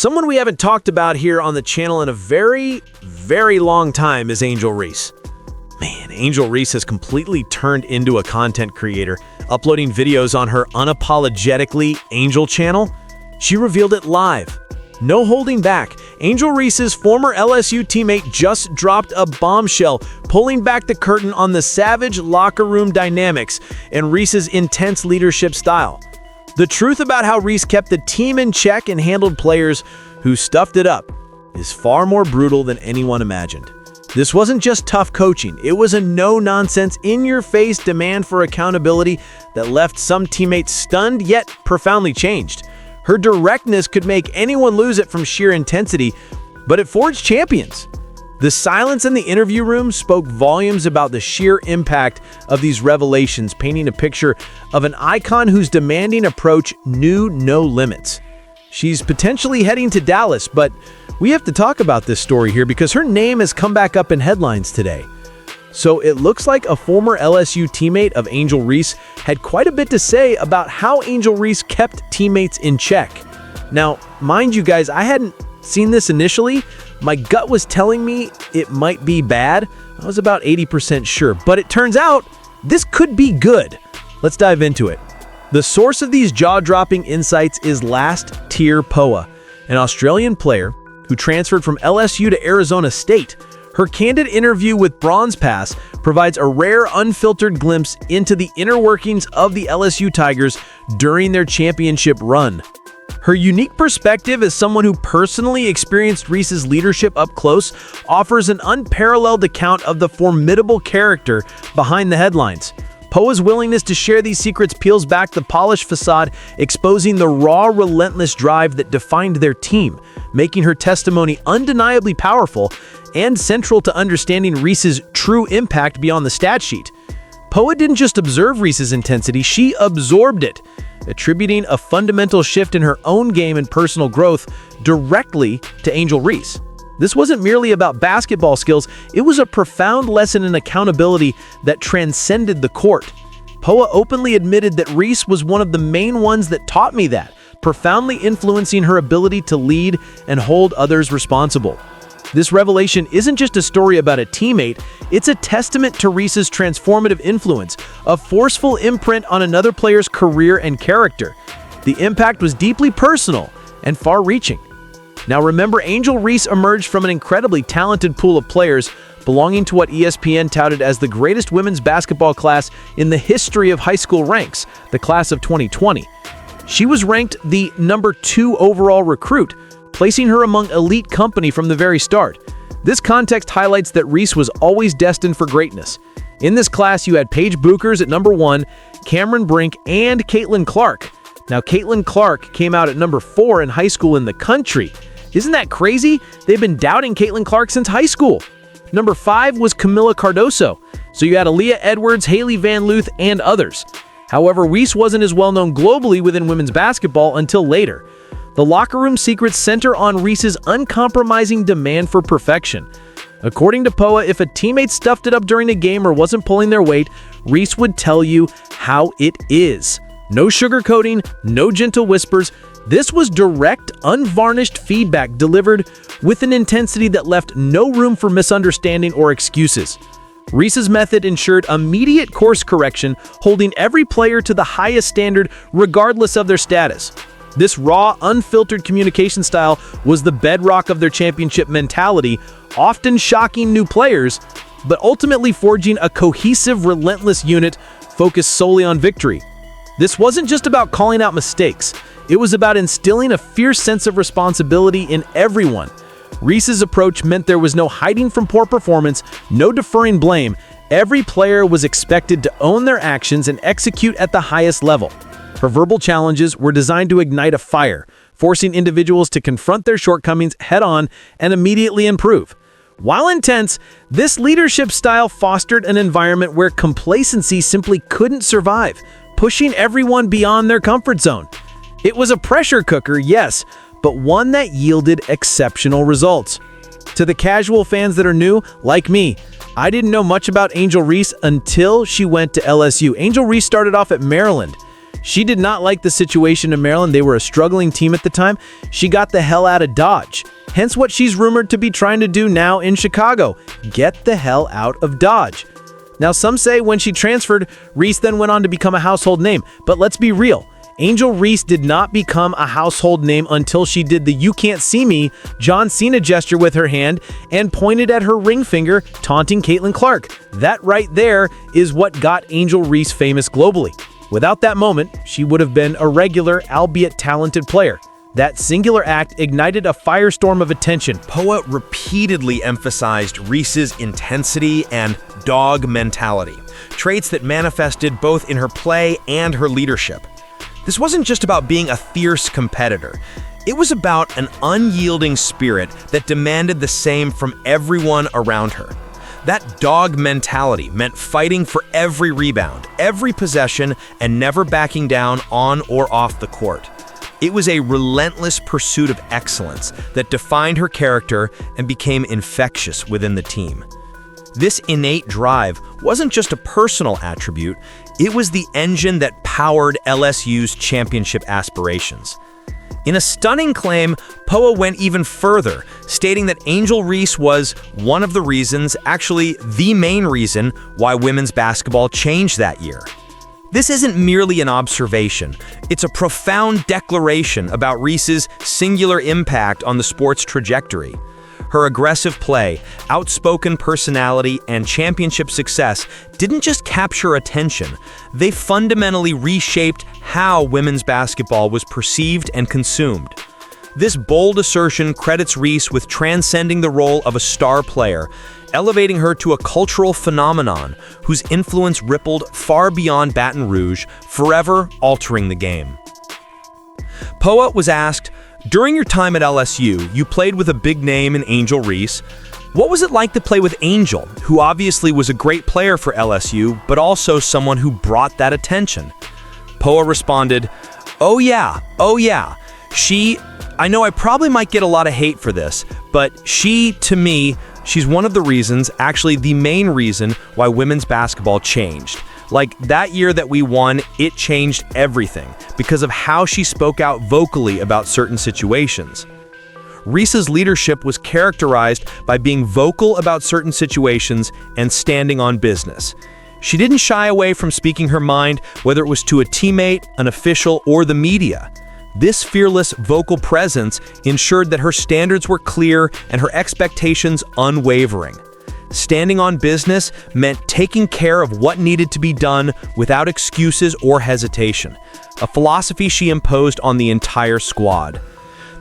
Someone we haven't talked about here on the channel in a very, very long time is Angel Reese. Man, Angel Reese has completely turned into a content creator, uploading videos on her unapologetically Angel channel. She revealed it live. No holding back. Angel Reese's former LSU teammate just dropped a bombshell, pulling back the curtain on the savage locker room dynamics and Reese's intense leadership style. The truth about how Reese kept the team in check and handled players who stuffed it up is far more brutal than anyone imagined. This wasn't just tough coaching, it was a no-nonsense, in-your-face demand for accountability that left some teammates stunned yet profoundly changed. Her directness could make anyone lose it from sheer intensity, but it forged champions. The silence in the interview room spoke volumes about the sheer impact of these revelations, painting a picture of an icon whose demanding approach knew no limits. She's potentially heading to Dallas, but we have to talk about this story here because her name has come back up in headlines today. So it looks like a former LSU teammate of Angel Reese had quite a bit to say about how Angel Reese kept teammates in check. Now, mind you guys, I hadn't seen this initially. My gut was telling me it might be bad. I was about 80% sure, but it turns out this could be good. Let's dive into it. The source of these jaw-dropping insights is Last Tier Poa, an Australian player who transferred from LSU to Arizona State. Her candid interview with Bronze Pass provides a rare, unfiltered glimpse into the inner workings of the LSU Tigers during their championship run. Her unique perspective as someone who personally experienced Reese's leadership up close offers an unparalleled account of the formidable character behind the headlines. Poa's willingness to share these secrets peels back the polished facade, exposing the raw, relentless drive that defined their team, making her testimony undeniably powerful and central to understanding Reese's true impact beyond the stat sheet. Poa didn't just observe Reese's intensity, she absorbed it, attributing a fundamental shift in her own game and personal growth directly to Angel Reese. This wasn't merely about basketball skills, it was a profound lesson in accountability that transcended the court. Poa openly admitted that Reese was one of the main ones that taught me that, profoundly influencing her ability to lead and hold others responsible. This revelation isn't just a story about a teammate, it's a testament to Reese's transformative influence, a forceful imprint on another player's career and character. The impact was deeply personal and far-reaching. Now remember, Angel Reese emerged from an incredibly talented pool of players belonging to what ESPN touted as the greatest women's basketball class in the history of high school ranks, the class of 2020. She was ranked the number 2 overall recruit, placing her among elite company from the very start. This context highlights that Reese was always destined for greatness. In this class, you had Paige Buchers at number 1, Cameron Brink, and Caitlin Clark. Now, Caitlin Clark came out at number 4 in high school in the country. Isn't that crazy? They've been doubting Caitlin Clark since high school. Number 5 was Camila Cardoso. So you had Aaliyah Edwards, Haley Van Luth, and others. However, Reese wasn't as well known globally within women's basketball until later. The locker room secrets center on Reese's uncompromising demand for perfection. According to Poa, if a teammate stuffed it up during a game or wasn't pulling their weight, Reese would tell you how it is. No sugarcoating, no gentle whispers. This was direct, unvarnished feedback delivered with an intensity that left no room for misunderstanding or excuses. Reese's method ensured immediate course correction, holding every player to the highest standard regardless of their status. This raw, unfiltered communication style was the bedrock of their championship mentality, often shocking new players, but ultimately forging a cohesive, relentless unit focused solely on victory. This wasn't just about calling out mistakes. It was about instilling a fierce sense of responsibility in everyone. Reese's approach meant there was no hiding from poor performance, no deferring blame. Every player was expected to own their actions and execute at the highest level. Her verbal challenges were designed to ignite a fire, forcing individuals to confront their shortcomings head-on and immediately improve. While intense, this leadership style fostered an environment where complacency simply couldn't survive, pushing everyone beyond their comfort zone. It was a pressure cooker, yes, but one that yielded exceptional results. To the casual fans that are new, like me, I didn't know much about Angel Reese until she went to LSU. Angel Reese started off at Maryland. She did not like the situation in Maryland. They were a struggling team at the time. She got the hell out of Dodge. Hence what she's rumored to be trying to do now in Chicago. Get the hell out of Dodge. Now, some say when she transferred, Reese then went on to become a household name. But let's be real. Angel Reese did not become a household name until she did the "you can't see me" John Cena gesture with her hand and pointed at her ring finger, taunting Caitlin Clark. That right there is what got Angel Reese famous globally. Without that moment, she would have been a regular, albeit talented player. That singular act ignited a firestorm of attention. Poa repeatedly emphasized Reese's intensity and dog mentality, traits that manifested both in her play and her leadership. This wasn't just about being a fierce competitor. It was about an unyielding spirit that demanded the same from everyone around her. That dog mentality meant fighting for every rebound, every possession, and never backing down on or off the court. It was a relentless pursuit of excellence that defined her character and became infectious within the team. This innate drive wasn't just a personal attribute, it was the engine that powered LSU's championship aspirations. In a stunning claim, Poa went even further, stating that Angel Reese was one of the reasons, actually the main reason, why women's basketball changed that year. This isn't merely an observation, it's a profound declaration about Reese's singular impact on the sport's trajectory. Her aggressive play, outspoken personality, and championship success didn't just capture attention, they fundamentally reshaped how women's basketball was perceived and consumed. This bold assertion credits Reese with transcending the role of a star player, elevating her to a cultural phenomenon whose influence rippled far beyond Baton Rouge, forever altering the game. Poa was asked, "During your time at LSU, you played with a big name in Angel Reese. What was it like to play with Angel, who obviously was a great player for LSU, but also someone who brought that attention?" Poa responded, oh yeah. I know I probably might get a lot of hate for this, but to me, she's one of the reasons, actually the main reason, why women's basketball changed. Like that year that we won, it changed everything because of how she spoke out vocally about certain situations. Reese's leadership was characterized by being vocal about certain situations and standing on business. She didn't shy away from speaking her mind, whether it was to a teammate, an official, or the media. This fearless vocal presence ensured that her standards were clear and her expectations unwavering. Standing on business meant taking care of what needed to be done without excuses or hesitation, a philosophy she imposed on the entire squad.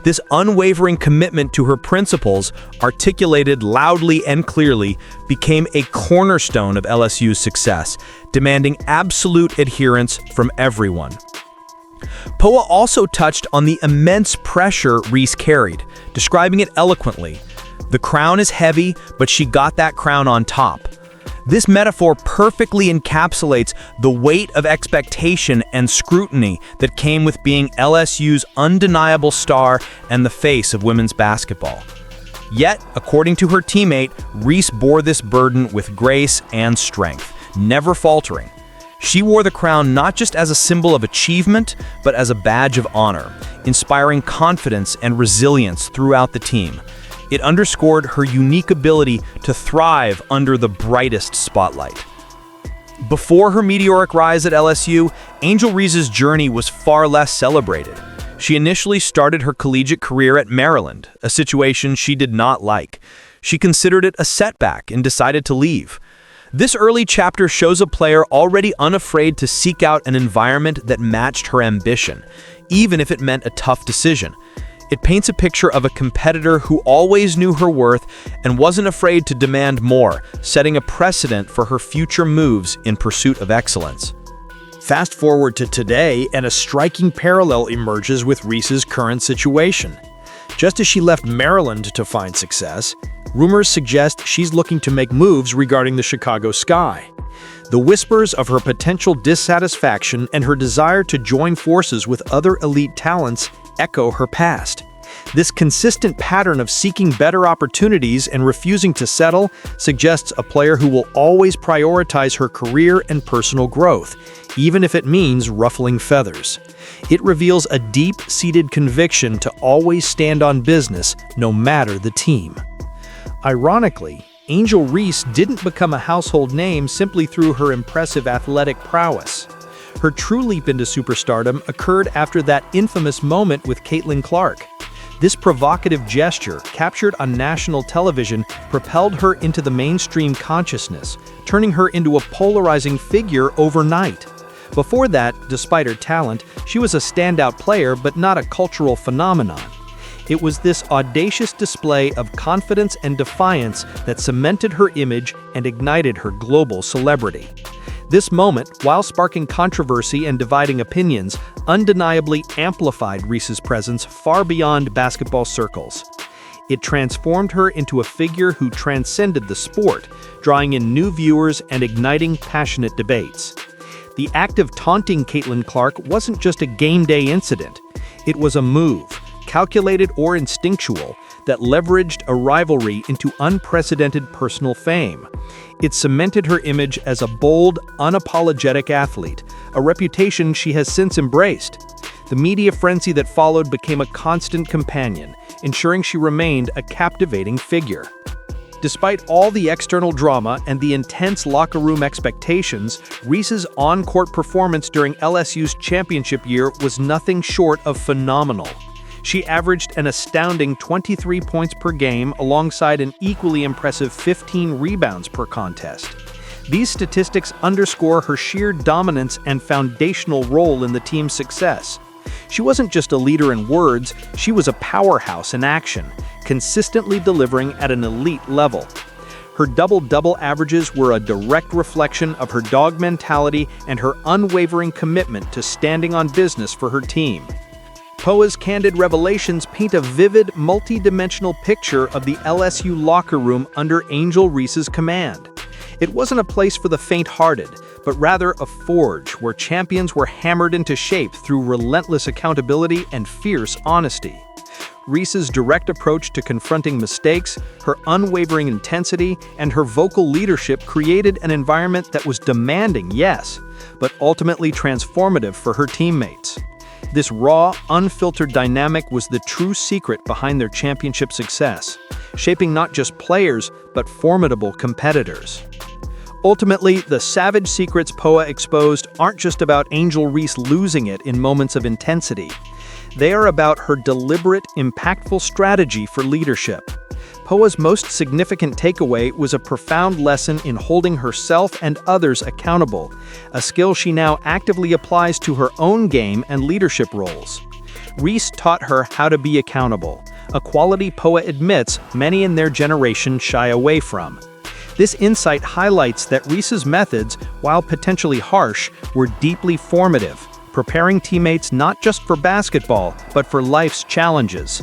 This unwavering commitment to her principles, articulated loudly and clearly, became a cornerstone of LSU's success, demanding absolute adherence from everyone. Poa also touched on the immense pressure Reese carried, describing it eloquently. The crown is heavy, but she got that crown on top. This metaphor perfectly encapsulates the weight of expectation and scrutiny that came with being LSU's undeniable star and the face of women's basketball. Yet, according to her teammate, Reese bore this burden with grace and strength, never faltering. She wore the crown not just as a symbol of achievement, but as a badge of honor, inspiring confidence and resilience throughout the team. It underscored her unique ability to thrive under the brightest spotlight. Before her meteoric rise at LSU, Angel Reese's journey was far less celebrated. She initially started her collegiate career at Maryland, a situation she did not like. She considered it a setback and decided to leave. This early chapter shows a player already unafraid to seek out an environment that matched her ambition, even if it meant a tough decision. It paints a picture of a competitor who always knew her worth and wasn't afraid to demand more, setting a precedent for her future moves in pursuit of excellence. Fast forward to today, and a striking parallel emerges with Reese's current situation. Just as she left Maryland to find success, rumors suggest she's looking to make moves regarding the Chicago Sky. The whispers of her potential dissatisfaction and her desire to join forces with other elite talents echo her past. This consistent pattern of seeking better opportunities and refusing to settle suggests a player who will always prioritize her career and personal growth, even if it means ruffling feathers. It reveals a deep-seated conviction to always stand on business, no matter the team. Ironically, Angel Reese didn't become a household name simply through her impressive athletic prowess. Her true leap into superstardom occurred after that infamous moment with Caitlin Clark. This provocative gesture, captured on national television, propelled her into the mainstream consciousness, turning her into a polarizing figure overnight. Before that, despite her talent, she was a standout player but not a cultural phenomenon. It was this audacious display of confidence and defiance that cemented her image and ignited her global celebrity. This moment, while sparking controversy and dividing opinions, undeniably amplified Reese's presence far beyond basketball circles. It transformed her into a figure who transcended the sport, drawing in new viewers and igniting passionate debates. The act of taunting Caitlin Clark wasn't just a game day incident. It was a move, calculated or instinctual, that leveraged a rivalry into unprecedented personal fame. It cemented her image as a bold, unapologetic athlete, a reputation she has since embraced. The media frenzy that followed became a constant companion, ensuring she remained a captivating figure. Despite all the external drama and the intense locker room expectations, Reese's on-court performance during LSU's championship year was nothing short of phenomenal. She averaged an astounding 23 points per game alongside an equally impressive 15 rebounds per contest. These statistics underscore her sheer dominance and foundational role in the team's success. She wasn't just a leader in words, she was a powerhouse in action, consistently delivering at an elite level. Her double-double averages were a direct reflection of her dog mentality and her unwavering commitment to standing on business for her team. Poa's candid revelations paint a vivid, multi-dimensional picture of the LSU locker room under Angel Reese's command. It wasn't a place for the faint-hearted, but rather a forge where champions were hammered into shape through relentless accountability and fierce honesty. Reese's direct approach to confronting mistakes, her unwavering intensity, and her vocal leadership created an environment that was demanding, yes, but ultimately transformative for her teammates. This raw, unfiltered dynamic was the true secret behind their championship success, shaping not just players, but formidable competitors. Ultimately, the savage secrets Poa exposed aren't just about Angel Reese losing it in moments of intensity. They are about her deliberate, impactful strategy for leadership. Poa's most significant takeaway was a profound lesson in holding herself and others accountable, a skill she now actively applies to her own game and leadership roles. Reese taught her how to be accountable, a quality Poa admits many in their generation shy away from. This insight highlights that Reese's methods, while potentially harsh, were deeply formative, preparing teammates not just for basketball, but for life's challenges.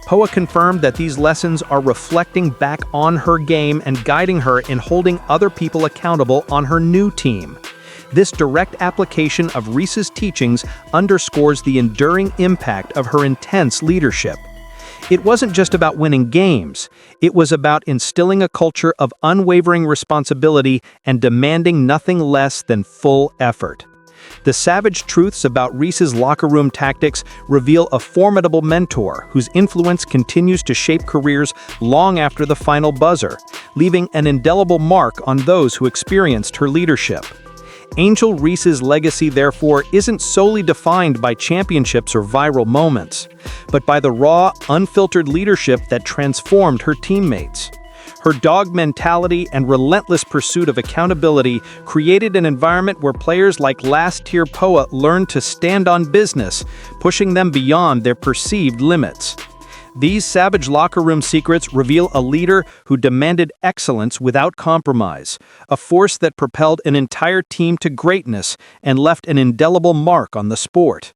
Poa confirmed that these lessons are reflecting back on her game and guiding her in holding other people accountable on her new team. This direct application of Reese's teachings underscores the enduring impact of her intense leadership. It wasn't just about winning games, it was about instilling a culture of unwavering responsibility and demanding nothing less than full effort. The savage truths about Reese's locker room tactics reveal a formidable mentor whose influence continues to shape careers long after the final buzzer, leaving an indelible mark on those who experienced her leadership. Angel Reese's legacy, therefore, isn't solely defined by championships or viral moments, but by the raw, unfiltered leadership that transformed her teammates. Her dog mentality and relentless pursuit of accountability created an environment where players like last-tier Poa learned to stand on business, pushing them beyond their perceived limits. These savage locker room secrets reveal a leader who demanded excellence without compromise, a force that propelled an entire team to greatness and left an indelible mark on the sport.